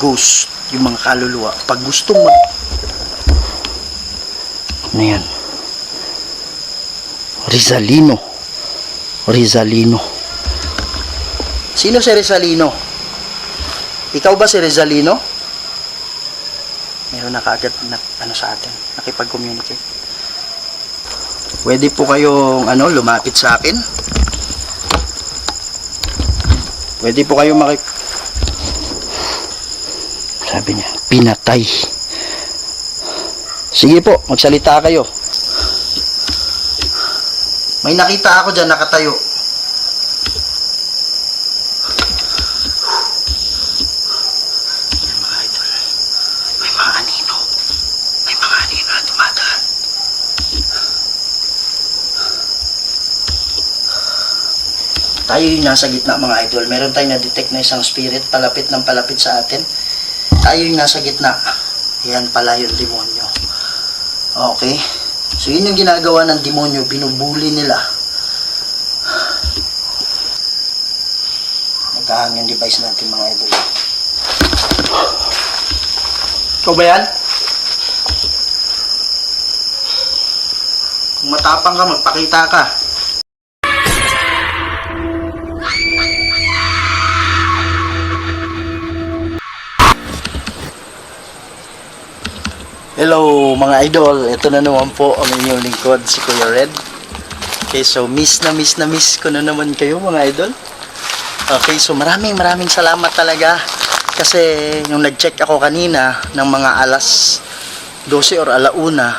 ghost, yung mga kaluluwa, pag gustong ano yan? Rizalino. Sino si Rizalino? Ikaw ba si Rizalino? Meron na kaagad na ano sa atin, nakipag-communicate. Pwede po kayong lumapit sa akin. Pwede po kayong sabi niya, pinatay. Sige po, magsalita kayo. May nakita ako dyan, nakatayo. Yan mga idol. May mga anino. May mga anino na dumadaan. Tayo yung nasa gitna mga idol. Meron tayong na-detect na isang spirit palapit ng palapit sa atin. Tayo yung nasa gitna. Yan pala yung demonyo. Okay. So yun yung ginagawa ng demonyo. Binubuli nila. Nagkahang yung device natin mga idol. Ikaw ba yan? Kung matapang ka, magpakita ka. Hello mga idol, ito na naman po ang inyong lingkod, si Kuya Red. Okay, so miss ko na naman kayo mga idol. Okay, so maraming salamat talaga. Kasi yung nag-check ako kanina ng mga alas 12 or alauna,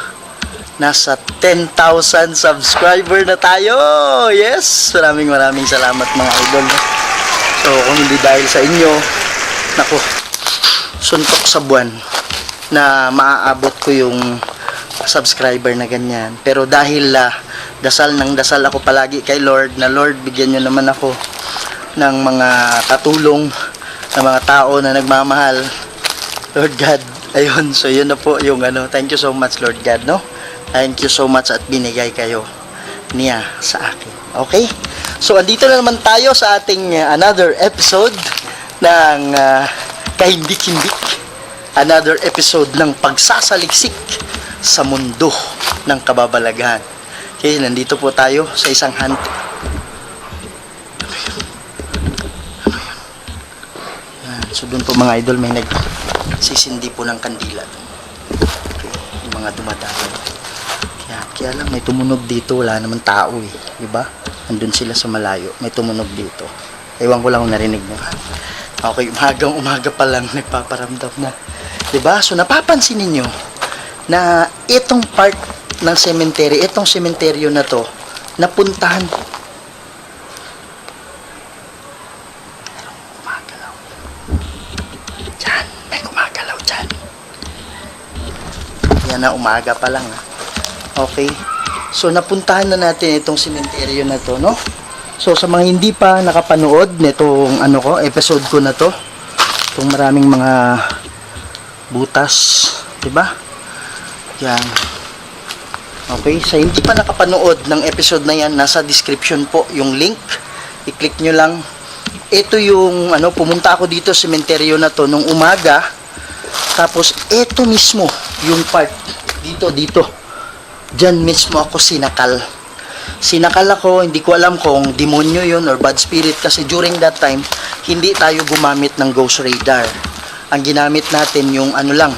nasa 10,000 subscriber na tayo. Yes, maraming salamat mga idol. So kung hindi dahil sa inyo, naku, suntok sa buwan na maaabot ko yung subscriber na ganyan. Pero dahil dasal ako palagi kay Lord, na Lord, bigyan nyo naman ako ng mga katulong, ng mga tao na nagmamahal. Lord God, ayun, so yun na po yung thank you so much Lord God, no? Thank you so much at binigay kayo niya sa akin. Okay? So andito na naman tayo sa ating another episode ng Kahindik-Hindik. Another episode ng pagsasaliksik sa mundo ng kababalaghan. Okay, nandito po tayo sa isang hunt. So doon po mga idol, may nagsisindi po ng kandila. Okay, yung mga dumadaan. Kaya lang may tumunog dito, wala naman tao eh, di ba? Andun sila sa malayo, may tumunog dito. Ewan ko lang kung narinig mo. Okay, umaga pa lang nagpaparamdam na. Diba? So napapansin niyo na itong part ng cemetery, itong cementerio na to, napuntahan. Gumagalaw. Diyan, may gumagalaw dyan. Yan na, umaga pa lang. Okay. So napuntahan na natin itong cementerio na to, no? So sa mga hindi pa nakapanood nitong episode ko na to, itong maraming mga butas, 'di ba? Yan. Okay, sa hindi pa nakapanood ng episode na yan, nasa description po yung link. I-click nyo lang. Ito yung pumunta ako dito sa cementerio na to nung umaga. Tapos ito mismo yung part dito. Diyan mismo ako sinakal ako, hindi ko alam kung demonyo yun or bad spirit, kasi during that time hindi tayo gumamit ng ghost radar. Ang ginamit natin yung lang,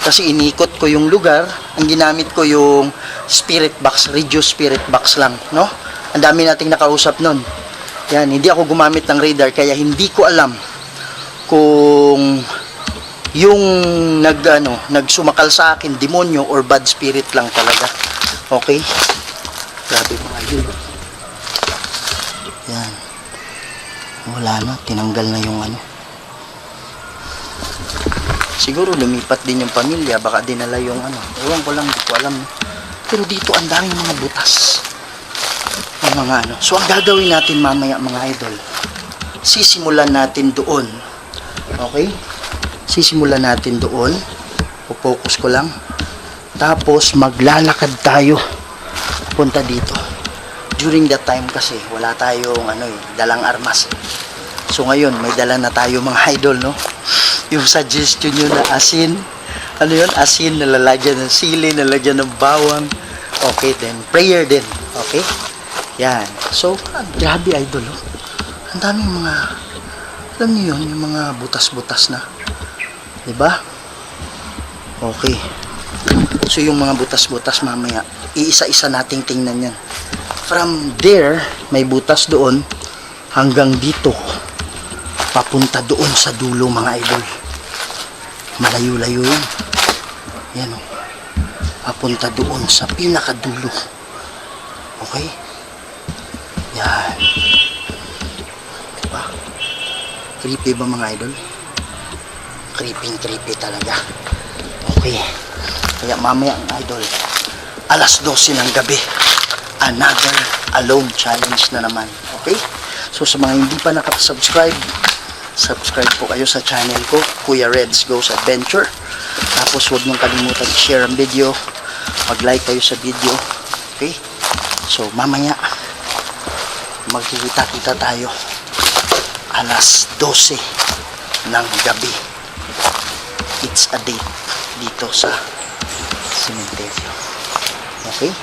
kasi inikot ko yung lugar, ang ginamit ko yung spirit box, reduced spirit box lang, no? Ang dami nating nakausap nun. Yan, hindi ako gumamit ng radar, kaya hindi ko alam kung yung nagsumakal sa akin demonyo or bad spirit lang talaga. Okay? Grabe mga idol. Yan. Wala na, tinanggal na yung siguro lumipat din yung pamilya, baka dinala yung ewan ko lang, hindi ko alam. Pero dito ang daming mga butas. Ang mga So ang gagawin natin mamaya mga idol, sisimulan natin doon. Okay? Sisimulan natin doon. Focus ko lang. Tapos maglalakad tayo punta dito. During that time kasi wala tayong dalang armas. So ngayon may dala na tayo mga idol, no? yung suggestion nyo na asin, ano yun, asin, nalalagyan ng sili, nalalagyan ng bawang, okay, then prayer din, okay, yan, so, grabe idol, oh. Ang daming mga, alam nyo yun, yung mga butas-butas na, diba, okay, so yung mga butas-butas mamaya, iisa-isa nating tingnan yan, from there, may butas doon, hanggang dito, papunta doon sa dulo mga idol. Malayo-layo yan. Yan o. Papunta doon sa pinakadulo. Okay? Yan. Diba? Creepy ba mga idol? Creepy talaga. Okay. Kaya mamaya ang idol, alas 12 ng gabi, another alone challenge na naman. Okay? So sa mga hindi pa nakasubscribe, subscribe po kayo sa channel ko, Kuya Reds Goes Adventure. Tapos huwag niyong kalimutan i-share ang video, mag-like kayo sa video. Okay? So mamaya magkikita-kita tayo alas 12 ng gabi. It's a date dito sa cementerio. Okay?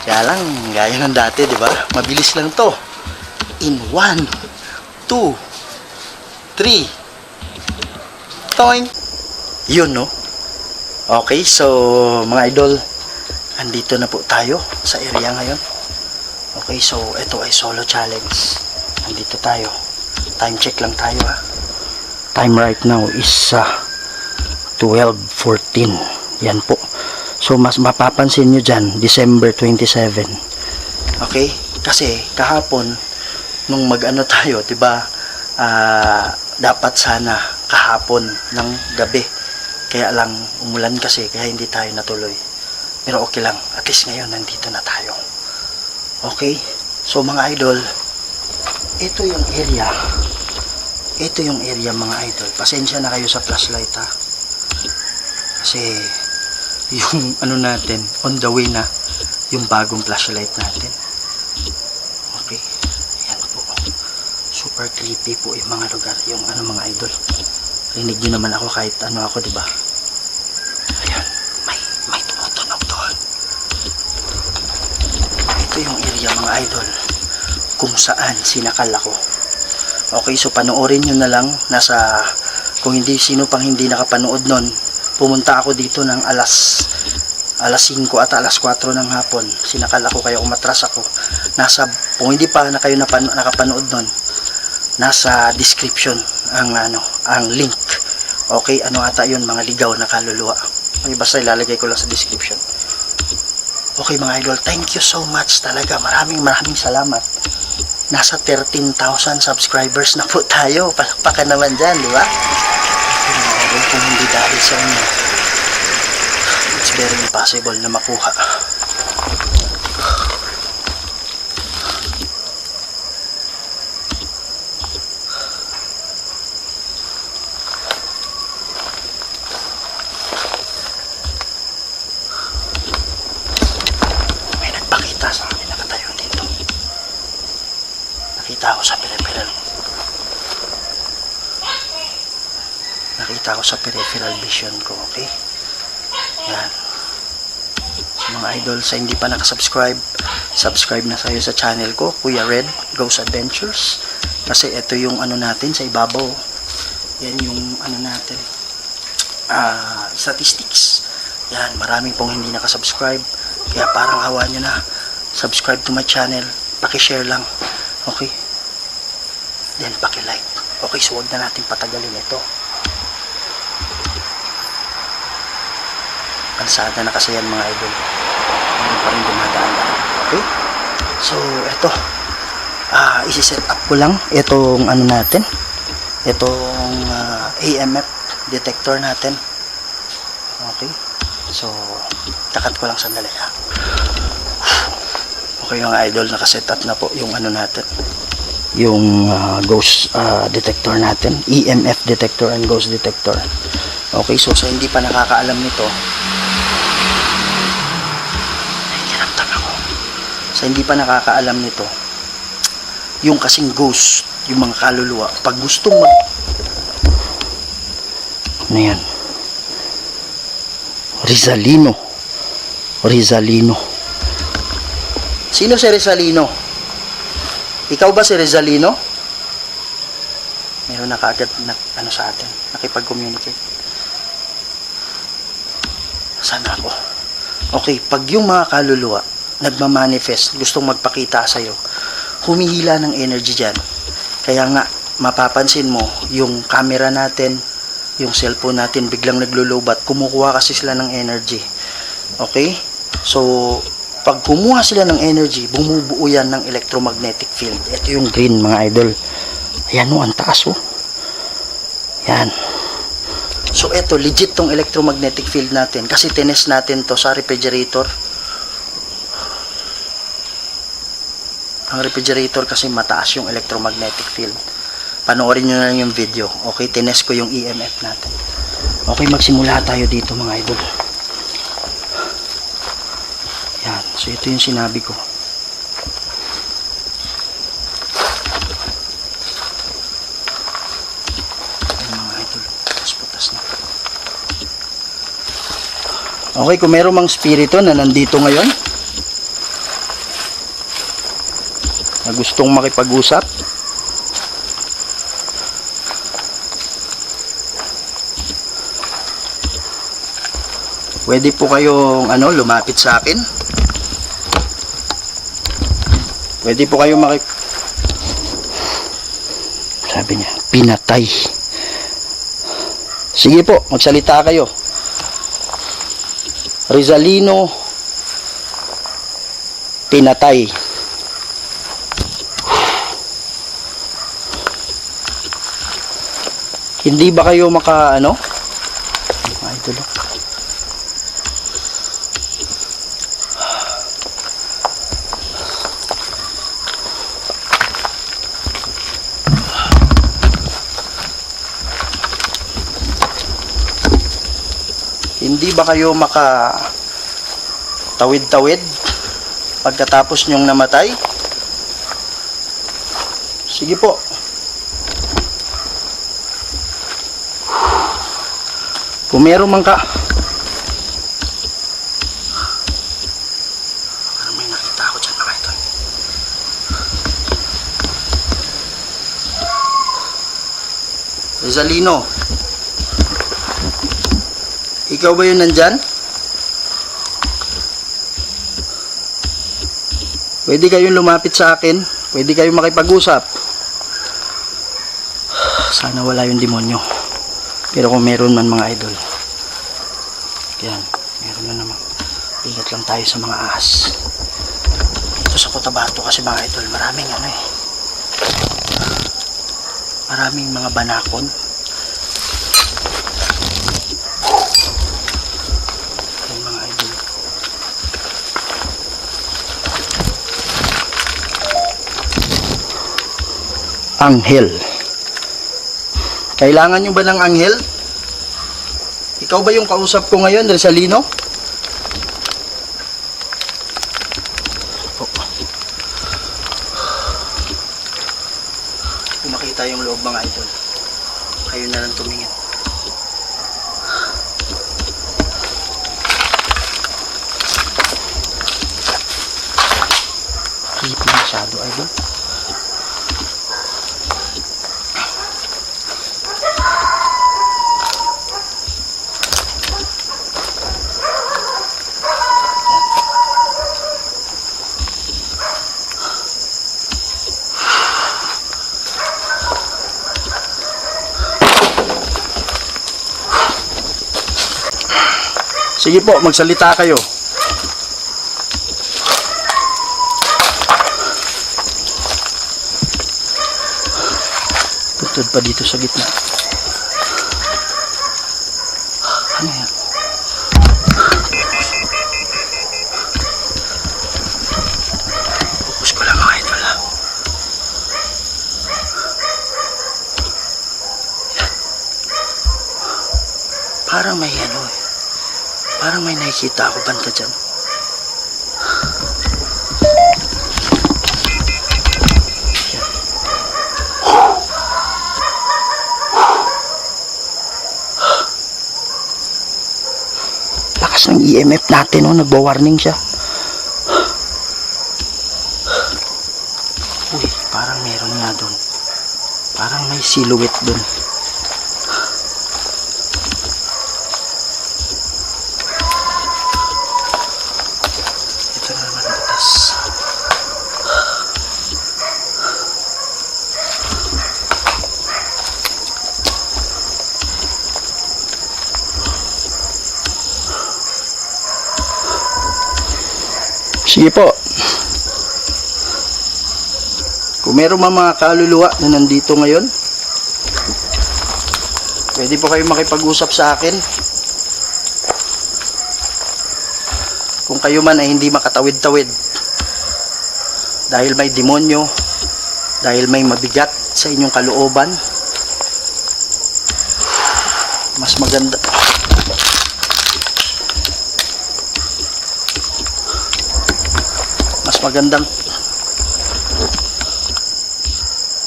Kaya lang, gaya ng dati, di ba? Mabilis lang to. In 1, 2, 3. Toing. Yun, no? Okay, so mga idol, andito na po tayo sa area ngayon. Okay, so ito ay solo challenge. Andito tayo. Time check lang tayo, ha. Time right now is 12:14. Yan po. So mas mapapansin nyo dyan, December 27. Okay? Kasi kahapon, nung mag-ano tayo, diba, dapat sana kahapon ng gabi, kaya lang umulan kasi, kaya hindi tayo natuloy, pero okay lang, at least ngayon nandito na tayo. Okay, so mga idol, ito yung area mga idol. Pasensya na kayo sa flashlight, ha, kasi yung ano natin, on the way na yung bagong flashlight natin. Okay, ayan po, super creepy po yung mga lugar, yung ano mga idol. Rinig nyo naman ako kahit ano ako, diba? Ayan, may tumutunog doon. Ito yung area mga idol kung saan sinakal ako. Okay, so panoorin nyo na lang. Nasa, kung hindi, sino pang hindi nakapanood nun, pumunta ako dito ng alas 5 at alas 4 ng hapon. Sinakal ako, kaya umatras ako. Nasa, kung hindi pa na kayo nakapanood nun, nasa description ang link. Okay, ano ata yun, mga ligaw na kaluluwa. Okay, basta ilalagay ko lang sa description. Okay mga idol, thank you so much talaga. Maraming salamat. Nasa 13,000 subscribers na po tayo. Palakpakan naman dyan, di ba? Okay mga idol, kung hindi dahil sa inyo, it's very impossible na makuha. Nakita ko sa peripheral vision ko, okay? Yan. So, mga idol, sa hindi pa nakasubscribe, subscribe na kayo sa channel ko, Kuya Red Goes Adventures. Kasi ito yung ano natin sa ibabaw. Yan yung ano natin, statistics. Yan, marami pong hindi nakasubscribe. Kaya parang hawa nyo na. Subscribe to my channel. Paki-share lang. Okay? Then paki-like. Okay, so huwag na natin patagalin ito. Kalsada na kasi yan mga idol. Hindi pa rin dumadaan. Okay? So, ito. Isi-set up ko lang itong ano natin. Itong AMF detector natin. Okay? So, takat ko lang sandali, ha. Okay mga idol, nakaset up na po yung ano natin. Yung ghost detector natin. EMF detector and ghost detector. Okay, so sa hindi pa nakakaalam nito, sa hindi pa nakakaalam nito, yung kasing ghost, yung mga kaluluwa, pag gustong Ano yan? Rizalino. Rizalino. Sino si Rizalino? Ikaw ba si Rizalino? Meron na kaagad na, ano sa atin, nakipag-communicate. Sana ako. Okay, pag yung mga kaluluwa nagmamanifest, gustong magpakita sa'yo, humihila ng energy dyan. Kaya nga, mapapansin mo, yung camera natin, yung cellphone natin, biglang naglulubat, kumukuha kasi sila ng energy. Okay? So, pag kumuha sila ng energy, bumubuo yan ng electromagnetic field. Ito yung green, mga idol. Ayan o, ang taas o. Yan. So, ito, legit tong electromagnetic field natin. Kasi tinest natin to sa refrigerator. Ang refrigerator kasi mataas yung electromagnetic field. Panoorin nyo na lang yung video. Okay, tinest ko yung EMF natin. Okay, magsimula tayo dito, mga idol. Yan. So, ito yung sinabi ko. Okay, kung meron mang spirito na nandito ngayon na gustong makipag-usap, pwede po kayong lumapit sa akin. Pwede po kayong sabi niya, pinatay. Sige po, magsalita kayo. Rizalino, pinatay. Hindi ba kayo idol? Hindi ba kayo tawid-tawid pagkatapos nyong namatay? Sige po. Kung meron man ka, parang may nakita ako dyan, mga ito. Rizalino, ikaw ba yun nandyan? Pwede kayong lumapit sa akin. Pwede kayong makipag-usap. Sana wala yung demonyo. Pero kung meron man, mga idol, yan, meron na naman. Ingat lang tayo sa mga ahas. Ito sa Cotabato kasi, mga idol, maraming maraming mga banakon. Yan, mga idol. Anghel. Kailangan nyo ba ng anghel? Ikaw ba yung kausap ko ngayon, Rizalino? Oh. Kung makita yung loob, mga idol, kayo na lang tumingin. Creepy masyado, idol. Sige po, magsalita kayo. Putod pa dito sa gitna. Ano yan? Focus ko lang, mga idol, ha? Yan. Parang may parang may nakikita ako banda dyan. Lakas ng EMF natin, oh, nagwa-warning siya. Uy, parang meron nga doon. Parang may silhouette doon. Ito na naman butas. Sige po. Kung meron mga kaluluwa na nandito ngayon, pwede po kayo makipag-usap sa akin. Kung kayo man ay hindi makatawid-tawid dahil may demonyo, dahil may mabigat sa inyong kalooban, mas maganda magandang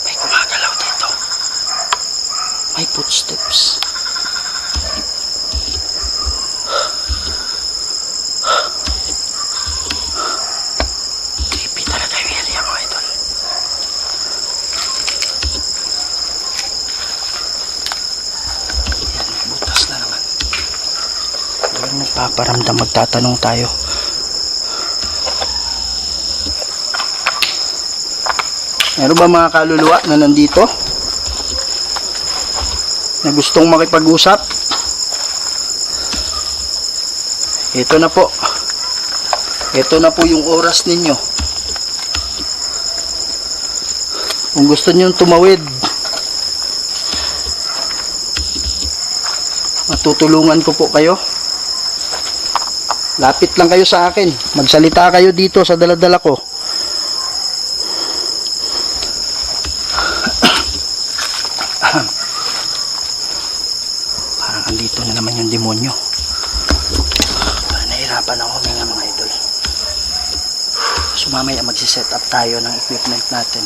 may gumagalaw dito, may footsteps. Creepy talaga yung area, mga idol. Yan, butas na naman. Yan, nagpaparamdam. Magtatanong tayo. Meron ba mga kaluluwa na nandito na gustong makipag-usap? Ito na po. Ito na po yung oras ninyo. Kung gusto niyo tumawid, matutulungan ko po kayo. Lapit lang kayo sa akin. Magsalita kayo dito sa daladala ko. Parang andito na naman yung demonyo. Nahirapan ako mga idol. So mamaya magsiset up tayo ng equipment natin.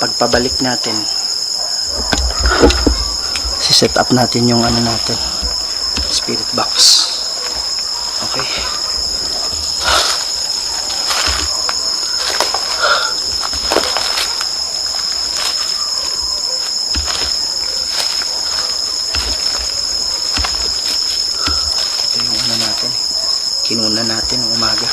Pagpabalik natin, siset up natin yung ano natin, spirit box. Okay. Kinuna natin ng umaga.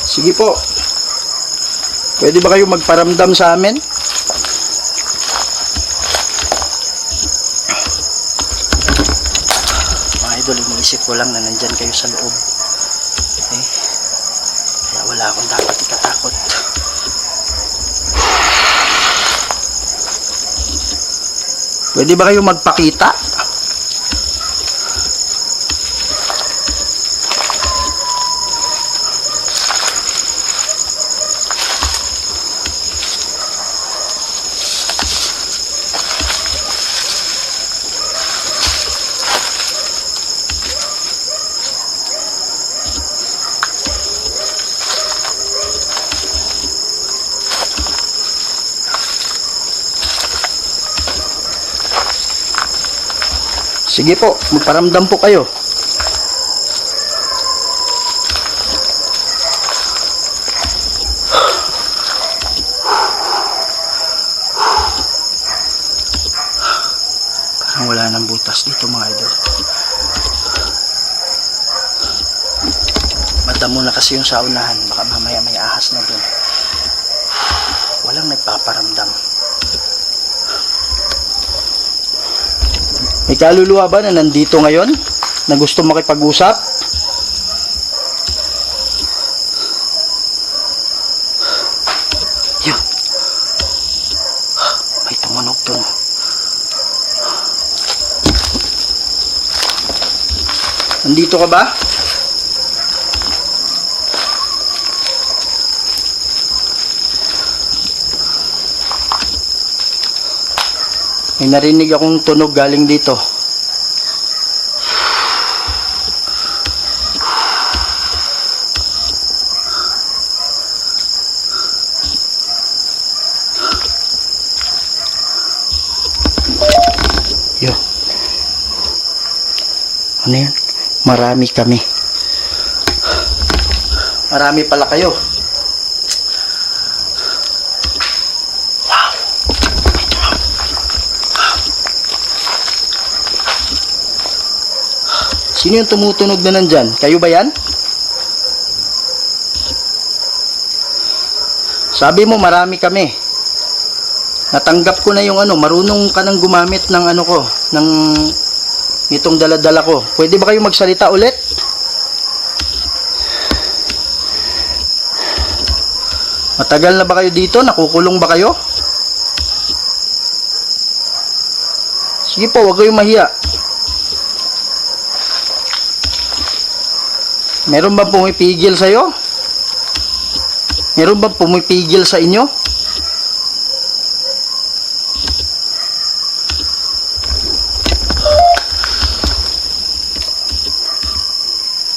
Sige po. Pwede ba kayo magparamdam sa amin? Mga idol, iniisip ko lang na nandyan kayo sa loob. Okay? Kaya wala akong dapat ikatakot. Pwede ba kayo magpakita? Sige po, magparamdam po kayo. Parang wala nang butas dito mga idol. Madamo na kasi yung saunahan. Baka mamaya may ahas na dun. Walang nagpaparamdam. May kaluluwa ba na nandito ngayon na gusto makipag-usap? Yun. May tumunog dun. Nandito ka ba? May narinig akong tunog galing dito. Ano yan? Marami kami. Marami pala kayo. Wow. Sino yung tumutunog na nandyan? Kayo ba yan? Sabi mo marami kami. Natanggap ko na yung ano, marunong ka nang gumamit ng ano ko, ng itong dala-dala ko. Pwede ba kayo magsalita ulit? Matagal na ba kayo dito? Nakukulong ba kayo? Sige po, huwag kayong mahiya. Meron ba pumipigil sa'yo? Meron ba pumipigil sa inyo?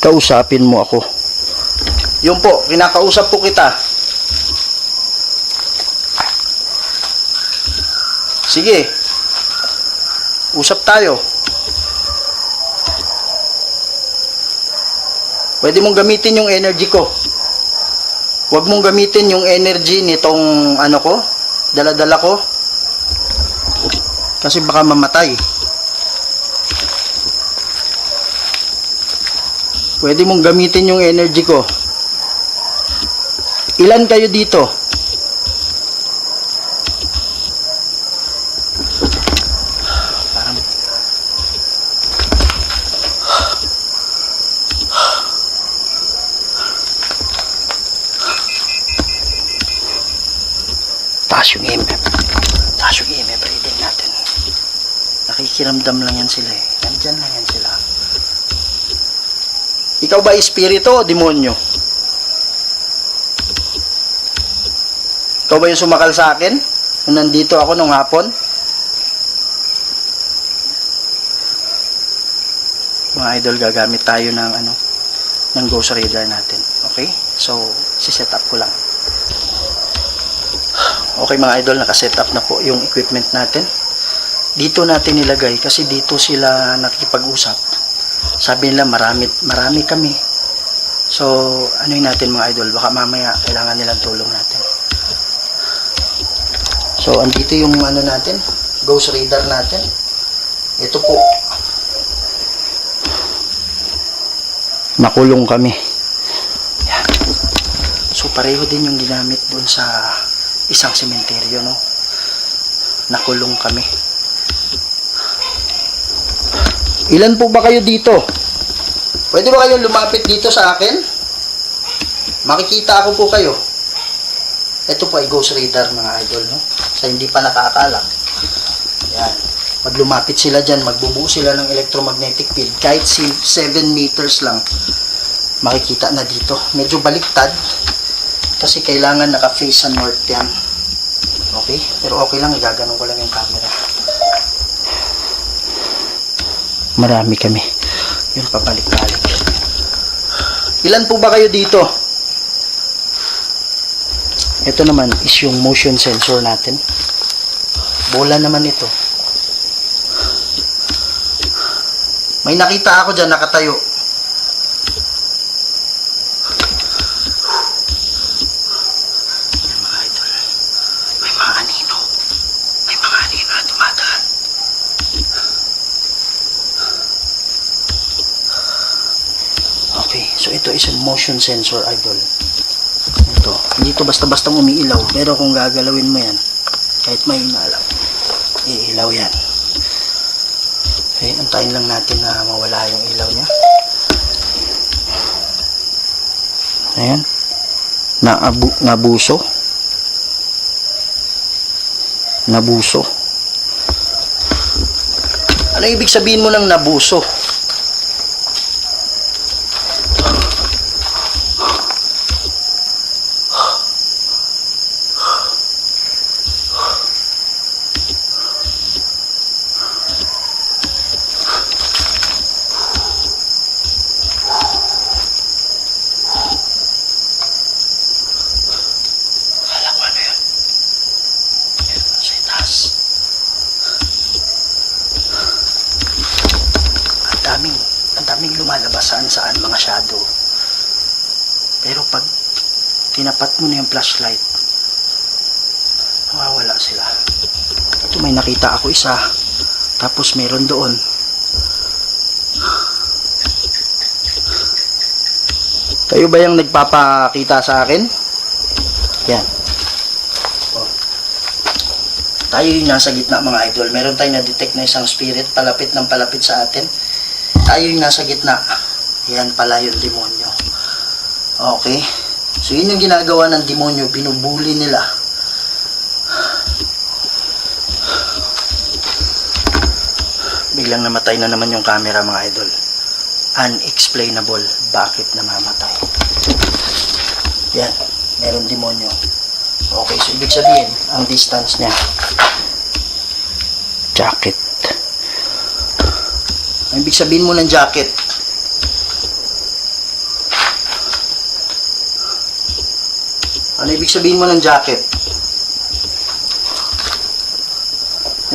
Kausapin mo ako. Yun po, kinakausap po kita. Sige. Usap tayo. Pwede mong gamitin yung energy ko. Huwag mong gamitin yung energy nitong ano ko, dala-dala ko. Kasi baka mamatay. Pwede mong gamitin yung energy ko. Ilan kayo dito? Parang taas yung EMF. Taas yung EMF reading natin. Nakikiramdam lang yan sila eh. Nandyan lang yan sila. Ikaw ba espiritu o demonyo? Ikaw ba yung sumakal sa akin? Nung nandito ako nung hapon? Mga idol, gagamit tayo ng ano, ng ghost radar natin. Okay? So, si-set up ko lang. Okay mga idol, naka-set up na po yung equipment natin. Dito natin nilagay kasi dito sila nakikipag-usap. Sabi nila marami kami. So, ano yun natin mga idol, baka mamaya kailangan nilang tulong natin. So, andito yung ano natin, ghost radar natin. Ito po. Nakulong kami. Yan. So, pareho din yung ginamit doon sa isang sementeryo, no? Nakulong kami. Ilan po ba kayo dito? Pwede ba kayong lumapit dito sa akin? Makikita ako po kayo. Ito po ay ghost radar mga idol, no? Sa hindi pa nakakala. Yan. Pag lumapit sila dyan, magbubuo sila ng electromagnetic field. Kahit 7 meters lang, makikita na dito. Medyo baliktad. Kasi kailangan naka-face sa north yan. Okay? Pero okay lang, igaganon ko lang yung camera. Marami kami. Yun, pabalik-balik. Ilan po ba kayo dito? Ito naman is yung motion sensor natin. Bola naman ito. May nakita ako dyan, nakatayo. Yan mga idol. May mga anino. May mga anino na dumadaan. Okay, so ito is a motion sensor idol. Ito, hindi ito basta-basta umiilaw, pero kung gagalawin mo yan, kahit may inaalaw, iilaw yan. Okay, antayin lang natin na mawala yung ilaw niya. Ayan. Nabuso. Nabuso. Ano ibig sabihin mo ng nabuso? Pero pag tinapat mo na yung flashlight, mawawala sila. Ito, may nakita ako isa. Tapos meron doon. Kayo ba yung nagpapakita sa akin? Yan. Oh. Tayo yung nasa gitna mga idol. Meron tayong na-detect na isang spirit palapit ng palapit sa atin. Tayo yung nasa gitna. Yan pala yung demonyo. Okay. So yun yung ginagawa ng demonyo. Binubuli nila. Biglang namatay na naman yung camera mga idol. Unexplainable. Bakit namamatay? Yan. Meron demonyo. Okay, so ibig sabihin, ang distance niya. Jacket. Ang ibig sabihin mo ng jacket. Ano ibig sabihin mo ng jacket?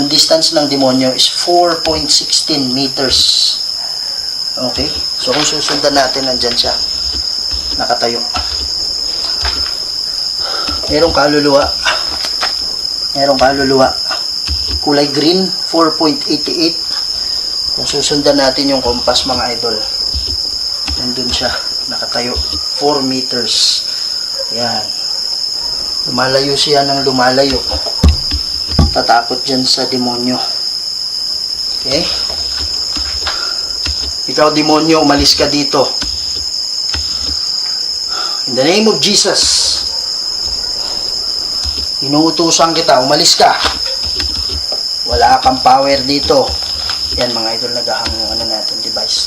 Yung distance ng demonyo is 4.16 meters. Okay? So kung susundan natin, nandyan siya. Nakatayo. Merong kaluluwa. Merong kaluluwa. Kulay green, 4.88. Kung susundan natin yung compass mga idol, nandun siya. Nakatayo. 4 meters. Yan. Lumalayo siya ng lumalayo. Tatakot dyan sa demonyo. Okay? Ikaw demonyo, umalis ka dito. In the name of Jesus, inuutusan kita, umalis ka. Wala kang power dito. Yan mga idol, nagahang yung natin device.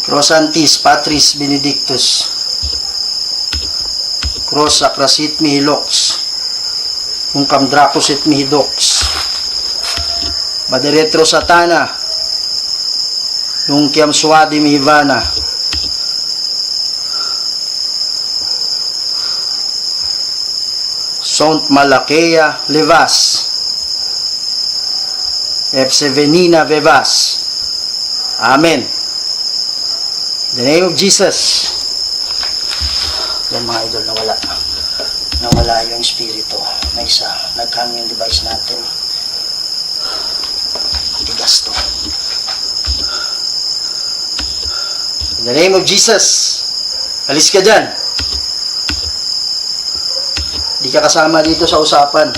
Cross Antis, Patris Benedictus. Cross Acrasit Mihilox. Ungkam Dracosit Mihidox. Maderetro Satana. Nungkiam Swadi Mihivana. Sont Malakea Levas. Efsevenina Vevas. Amen. In the name of Jesus. Yan mga idol, nawala. Nawala yung spirito. Na isa. Nag-hang yung device natin. Tigas to. In the name of Jesus. Alis ka dyan. Di ka kasama dito sa usapan.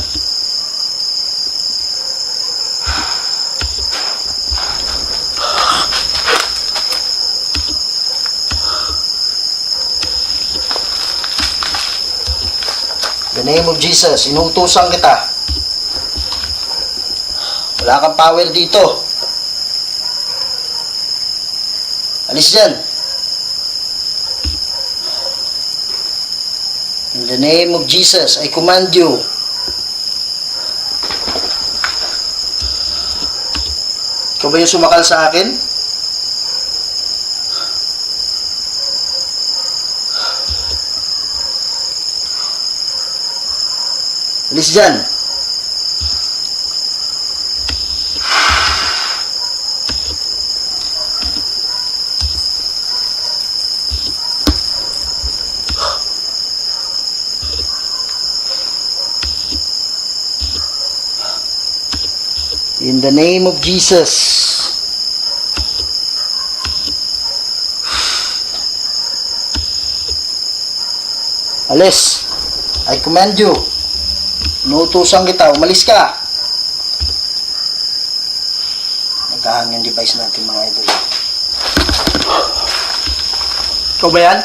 In the name of Jesus, inuutusan kita. Wala kang power dito. Alis dyan. In the name of Jesus, I command you. Ikaw ba yung sumakal sa akin? Alis dyan. In the name of Jesus. Alis. I command you. Inuutusan kita. Umalis ka. Nagkahang yung device natin mga idol. Ikaw ba yan?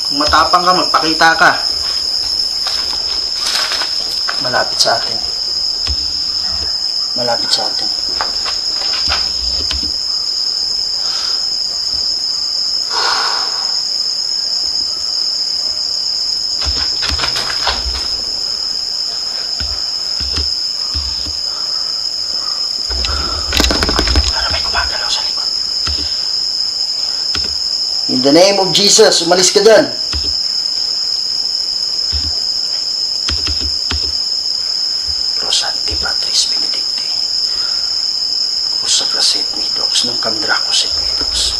Kung matapang ka, magpakita ka. Malapit sa atin. Malapit sa atin. Para may gumagalaw sa likod. In the name of Jesus, umalis ka dyan. Santi Patris Benedicti. Usa klasit ni Dox nung kamdra ko si Dox.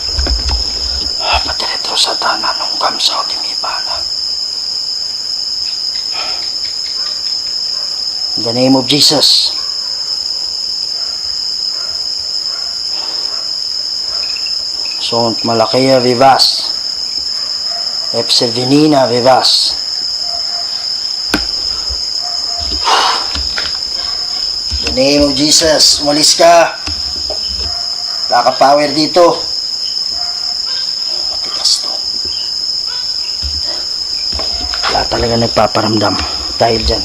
Patiretro sa tanan nung kamsa o timibana. In the name of Jesus. Sunt Malakaya Vivas. Epservinina Vivas. In the name of Jesus, umalis ka. Kaka-power dito. Matigas to. Wala talaga nagpaparamdam dahil dyan.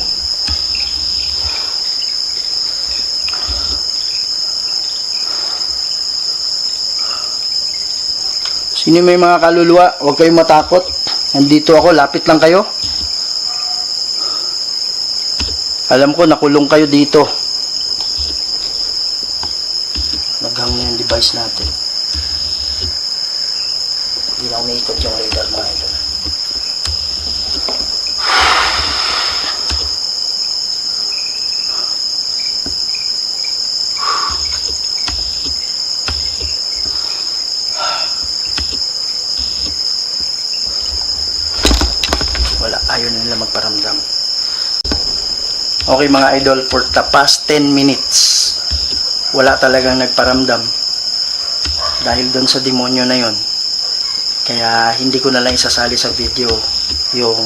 Sino may mga kaluluwa, huwag kayong matakot. Nandito ako, lapit lang kayo. Alam ko, nakulong kayo dito. Naghang na yung device natin. Hindi na umiikot yung radar mga idol. Wala, ayaw na nila magparamdam. Okay mga idol, for the past 10 minutes wala talagang nagparamdam dahil doon sa demonyo na yon. Kaya hindi ko na lang isasali sa video yung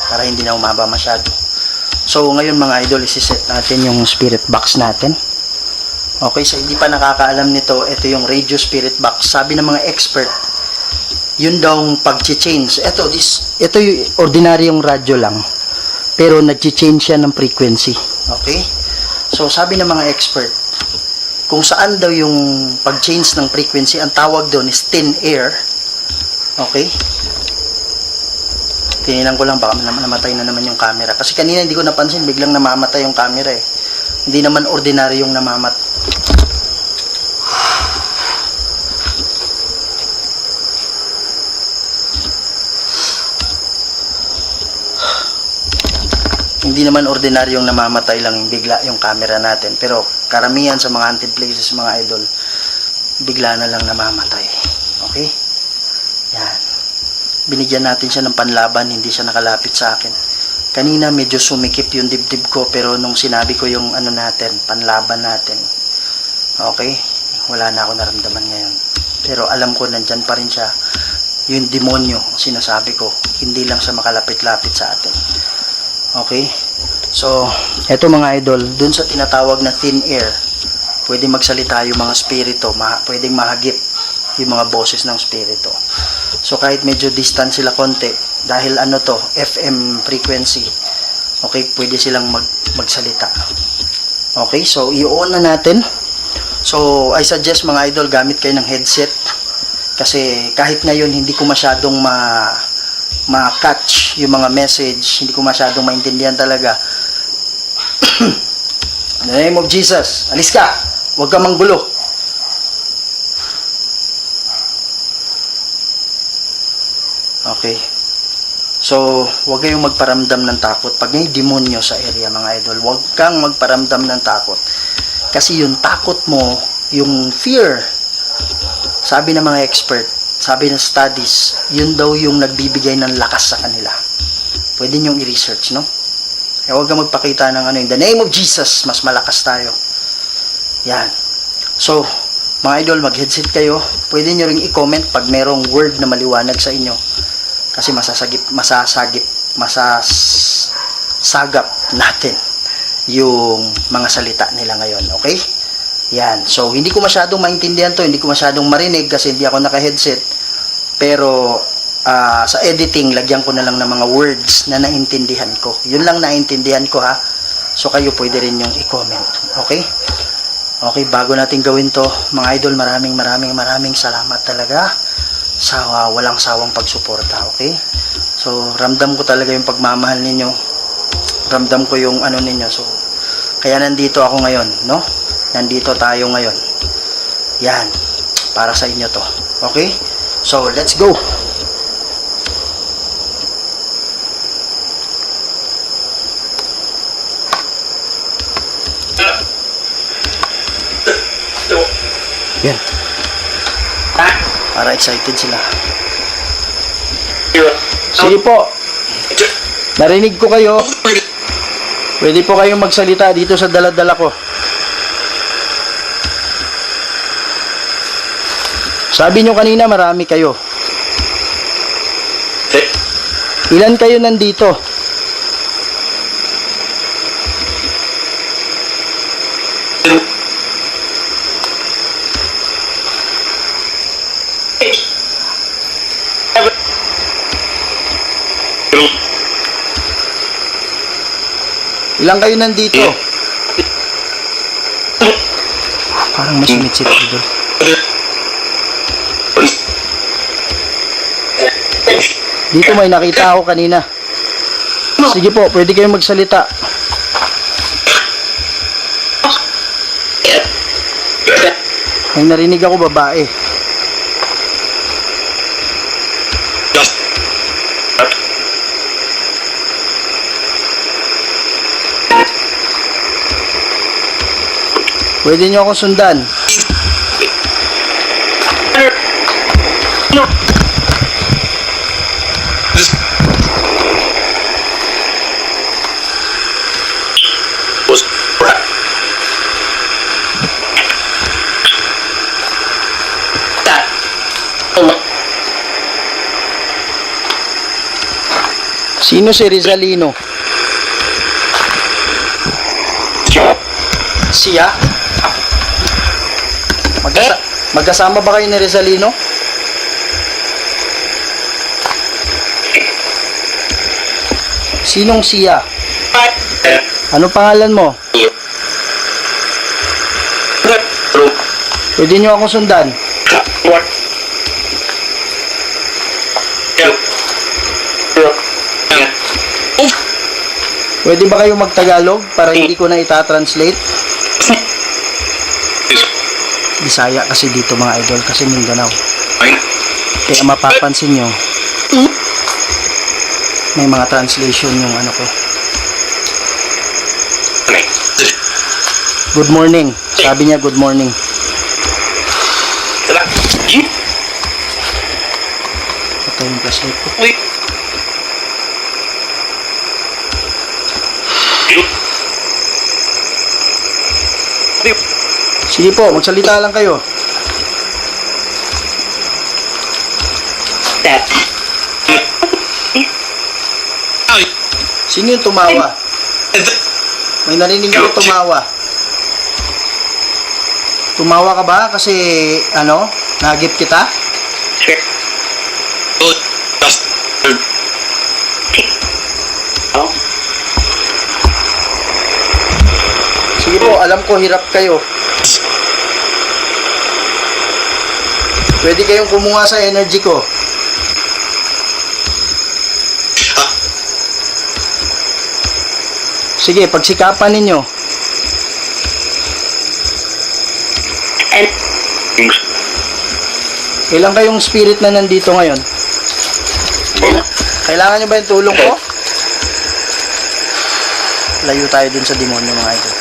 para hindi na umaba masyado. So ngayon mga idol, isiset natin yung spirit box natin. Okay, sa hindi pa nakakaalam nito, ito yung radio spirit box. Sabi ng mga expert, yun daw pag-change. Ito yung ordinaryong radyo lang, pero nag-change siya ng frequency. Okay? So sabi ng mga expert, kung saan daw yung pag-change ng frequency, ang tawag doon is thin air. Okay? Tininan ko lang, baka namatay na naman yung camera. Kasi kanina hindi ko napansin, biglang namamatay yung camera eh. Hindi naman ordinaryong hindi naman ordinaryong namamatay lang bigla yung camera natin, pero karamihan sa mga haunted places mga idol, bigla na lang namamatay. Okay? Yan. Binigyan natin siya ng panlaban, hindi siya nakalapit sa akin. Kanina medyo sumikip yung dibdib ko, pero nung sinabi ko yung panlaban natin, okay, wala na ako naramdaman ngayon. Pero alam ko nandyan pa rin siya. Yung demonyo, sinasabi ko, hindi lang siya makalapit-lapit sa atin. Okay? So, eto mga idol, dun sa tinatawag na thin air, pwede magsalita yung mga spirito, pwedeng mahagip yung mga boses ng spirito. So, kahit medyo distant sila konti, dahil FM frequency, okay, pwede silang magsalita. Okay, so, i-on na natin. So, I suggest mga idol, gamit kayo ng headset, kasi kahit ngayon, hindi ko masyadong ma-catch yung mga message, hindi ko masyadong maintindihan talaga. In the name of Jesus, alis ka, huwag ka manggulo. Okay, so huwag kayong magparamdam ng takot pag may demonyo sa area mga idol. Huwag kang magparamdam ng takot, kasi yung takot mo, yung fear, sabi ng mga expert, sabi ng studies, yun daw yung nagbibigay ng lakas sa kanila. Pwede nyong i-research, no? Kaya huwag kang magpakita ng in the name of Jesus, mas malakas tayo. Yan. So, mga idol, mag-headset kayo. Pwede nyo ring i-comment pag merong word na maliwanag sa inyo. Kasi masasagap natin yung mga salita nila ngayon. Okay? Yan. So, hindi ko masyadong maintindihan to, hindi ko masyadong marinig kasi hindi ako naka-headset. Pero, sa editing, lagyan ko na lang ng mga words na naintindihan ko. Yun lang naintindihan ko ha. So, kayo pwede rin yung i-comment. Okay? Okay, bago natin gawin to, mga idol, maraming salamat talaga sa walang sawang pagsuporta. Okay? So, ramdam ko talaga yung pagmamahal ninyo. Ramdam ko yung ninyo. So, kaya nandito ako ngayon, no? Nandito tayo ngayon. Yan. Para sa inyo to. Okay? So, let's go. Yan. Para excited sila. Sige po. Narinig ko kayo. Pwede po kayong magsalita dito sa dala-dala ko. Sabi nyo kanina marami kayo. Ilan kayo nandito? Ilan kayo nandito? Parang masimit-simit dito. Dito may nakita ako kanina. Sige po, pwede kayong magsalita. May narinig ako babae. Pwede nyo akong sundan. Sino si Rizalino? Siya? Magkasama ba kayo ni Rizalino? Sinong siya? Ano pangalan mo? Pwede nyo akong sundan. Pwede ba kayo magtagalog para hindi ko na itatranslate? Bisaya kasi dito mga idol, kasi Mindanao. Kaya mapapansin nyo, may mga translation yung ano ko. Good morning. Sabi niya good morning. Ito yung flashlight ko. Sige po, magsalita lang kayo. Sino yung tumawa? May narinig ako tumawa. Tumawa ka ba? Kasi, ano, nagip kita? Sige po, alam ko hirap kayo. Pwede kayong kumuha sa energy ko. Sige, pagsikapan ninyo. Ilang kayong spirit na nandito ngayon? Kailangan nyo ba yung tulong ko? Layo tayo dun sa demonyo mga idol.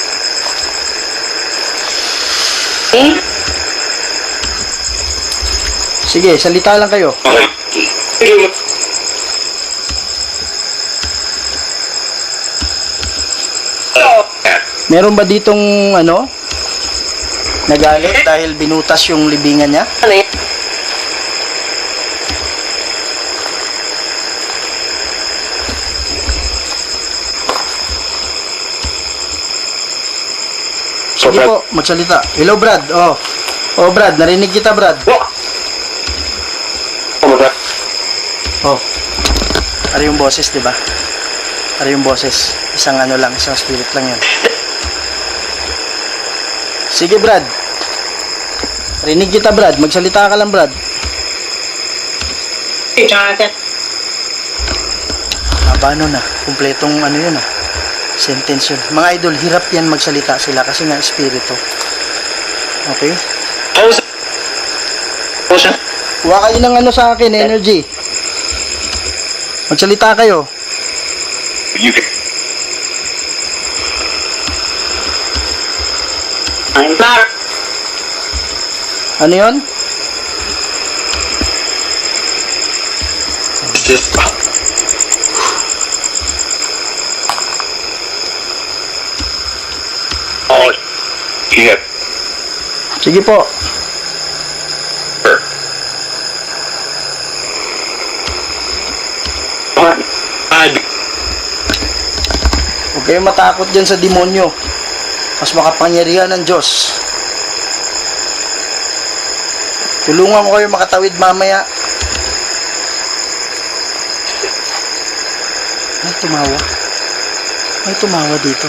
Sige, salita lang kayo. Meron ba ditong ano? Nagalit dahil binutas yung libingan niya? Sige po, magsalita. Hello Brad. Oh, Brad, narinig kita Brad. Oh. Ano yung boses, 'di ba? Ano yung boses? Isang ano lang, isang spirit lang 'yan. Sige, Brad. Rinig kita, Brad. Magsalita ka lang, Brad. Hey, Jonathan. Abano na. Kumpletong ano yun, sentence yun. Mga idol, hirap yan magsalita sila kasi nga espiritu. Okay? Kuha kayo ng ano sa akin, energy. Magsalita kayo. I'm not. Ano yun? Oh, yeah. Sige po. Huwag kayong matakot dyan sa demonyo. Mas makapangyarihan ng Diyos. Tulungan ko kayo makatawid mamaya. May tumawa. May tumawa dito.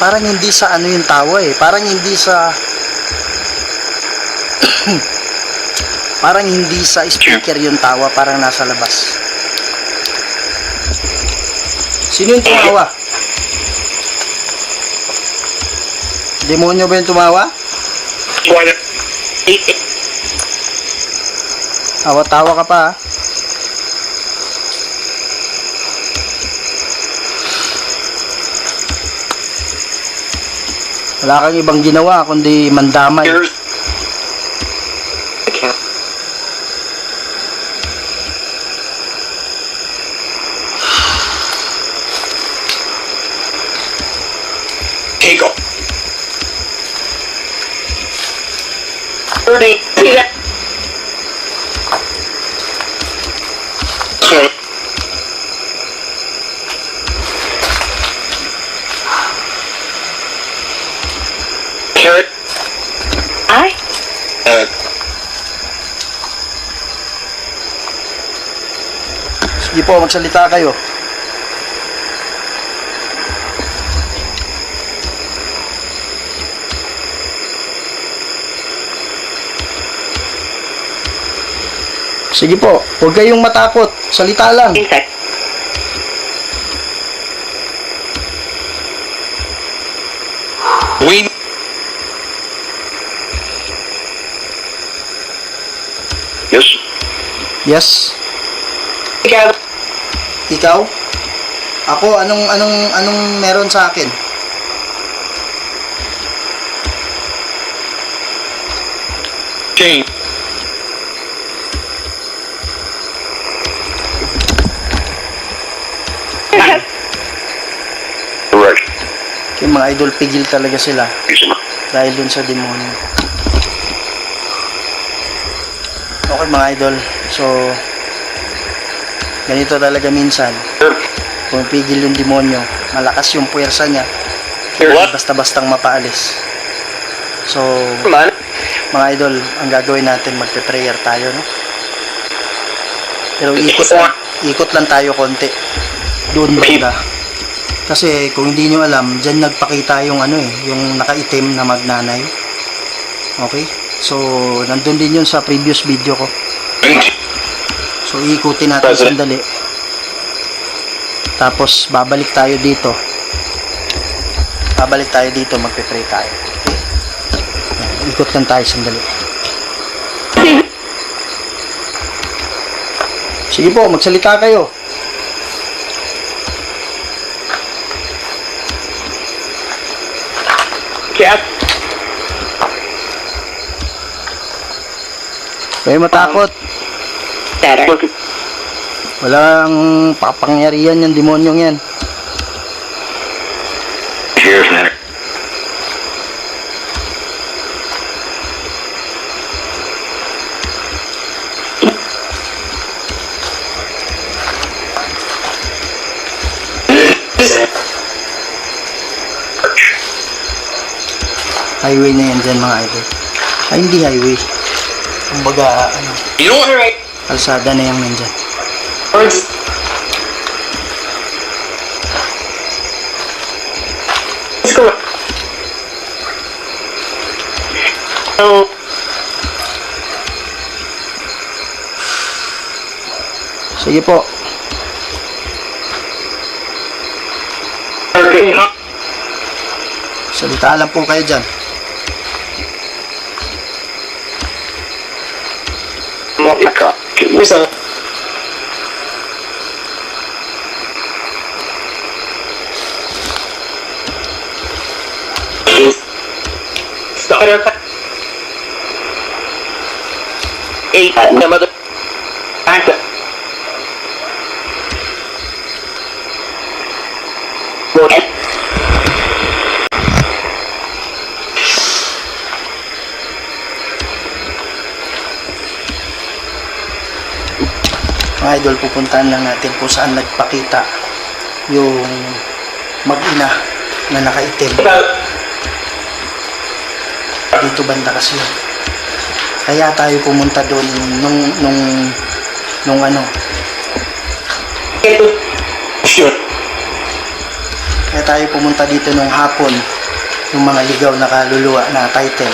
Parang hindi sa ano yung tawa eh. Parang hindi sa parang hindi sa speaker yung tawa. Parang nasa labas. Sino yung tumawa? Demonyo ba yung tumawa? Tawa-tawa ka pa ha? Wala kang ibang ginawa kundi mandamay. Take off. Carrot. Sige po, magsalita kayo. Sige po, huwag kayong matakot. Salita lang. Insect. We. Yes. Yes. Ikaw. Ikaw? Ako, anong meron sa akin? Jane. Correct. Yung mga idol, pigil talaga sila. Dahil dun sa demonyo. Okay mga idol, so ganito talaga minsan. Kung pigil yung demonyo, malakas yung puwersa niya. What? Basta-bastang mapaalis. So, Man. mga idol, ang gagawin natin, magpe-prayer tayo, no? Pero ikot lang tayo konti. Doon banda. Kasi kung hindi nyo alam, dyan nagpakita yung ano eh, yung nakaitim na magnanay. Okay? So, nandun din yun sa previous video ko. So, iikutin natin sandali. Tapos, babalik tayo dito. Magpe-pray tayo. Okay? Yan, ikot lang tayo sandali. Sige po, magsalita kayo. Cat. Kayo matakot. Better. Walang papangyarihan yung demonyong yan. Here's that. Highway na yan dyan mga idol. Ay, hindi highway. Kumbaga, ano, You know what? Right. kalsada na yan nandyan. Words. Let's go. Oh. Sige po. Okay. Salita lang po kayo dyan. Mika. Listen. Pero na mother. Okay. Mga idol, pupuntahan lang natin kung saan nagpakita yung mag-ina na nakaitim. Dito banda kasi yun. Kaya tayo pumunta doon nung ano. Sure. Kaya tayo pumunta dito nung hapon, yung mga ligaw na kaluluwa na title.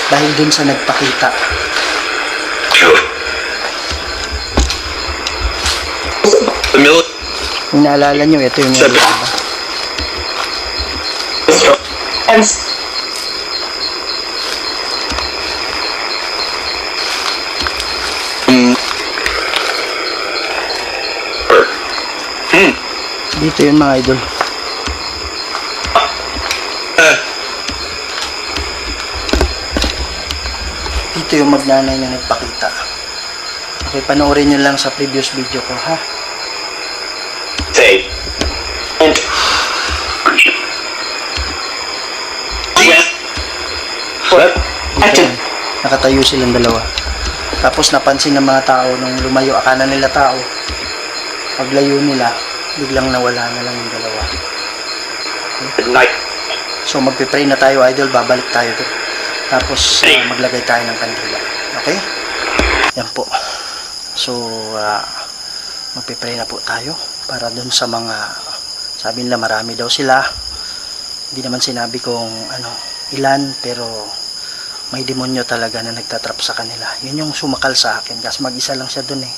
Dahil dun sa nagpakita. Kung naalala nyo, ito yung Sabi. mga And dito yun mga idol. Dito yung magnanay na nagpakita. Okay, panoorin nyo lang sa previous video ko, ha? say. And yeah. What? Dito yun. Nakatayo silang dalawa. Tapos napansin ng mga tao nung lumayo, akala nila tao. Paglayo nila, biglang nawala na lang yung dalawa. Night. So magpipray na tayo, idol, babalik tayo doon. Tapos maglagay tayo ng kandila. Okay? Yan po. So magpipray na po tayo para doon sa mga, sabi nila marami daw sila. Hindi naman sinabi kung ilan, pero may demonyo talaga na nagtatrap sa kanila. Yun yung sumakal sa akin kasi mag-isa lang siya doon eh.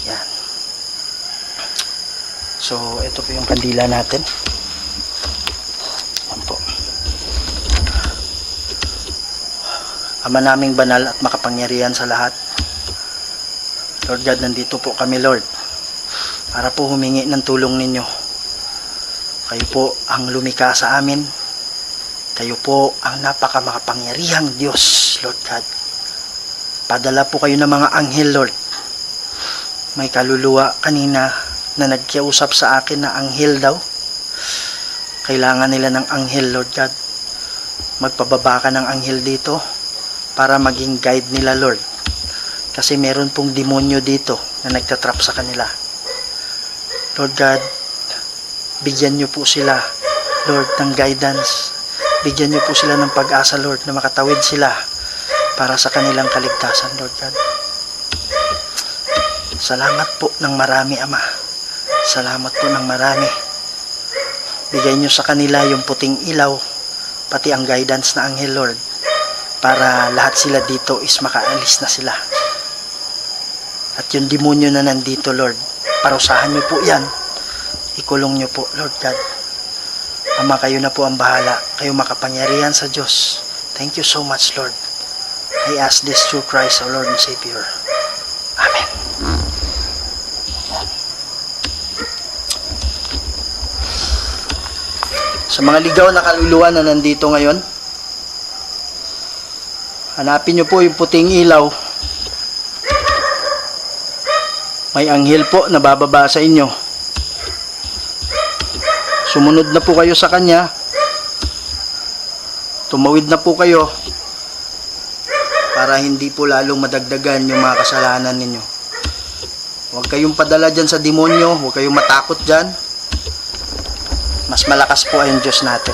Yan. So ito po yung kandila natin. Yan po. Ama naming banal at makapangyarihan sa lahat, Lord God, nandito po kami, Lord, para po humingi ng tulong ninyo. Kayo po ang lumikha sa amin. Kayo po ang napakamakapangyarihang Diyos, Lord God. Padala po kayo ng mga anghel, Lord. May kaluluwa kanina na nagkiusap sa akin na anghel daw. Kailangan nila ng anghel, Lord God. Magpababa ka ng anghel dito para maging guide nila, Lord. Kasi meron pong demonyo dito na nagtatrap sa kanila. Lord God, bigyan niyo po sila, Lord, ng guidance. Bigyan niyo po sila ng pag-asa, Lord, na makatawid sila para sa kanilang kaligtasan, Lord God. Salamat po ng marami, Ama. Salamat po ng marami. Bigay niyo sa kanila yung puting ilaw, pati ang guidance na anghel, Lord, para lahat sila dito is makaalis na sila. At yung demonyo na nandito, Lord, parusahan niyo po yan. Ikulong niyo po, Lord God. Ama, kayo na po ang bahala. Kayo makapangyarihan sa Diyos. Thank you so much, Lord. I ask this through Christ, our Lord and Savior. Amen. Sa mga ligaw na kaluluwa na nandito ngayon, hanapin niyo po yung puting ilaw. May anghel po na bababa sa inyo. Sumunod na po kayo sa kanya. Tumawid na po kayo para hindi po lalong madagdagan yung mga kasalanan ninyo. Huwag kayong padala dyan sa demonyo. Huwag kayong matakot dyan. Mas malakas po ay yung Diyos natin.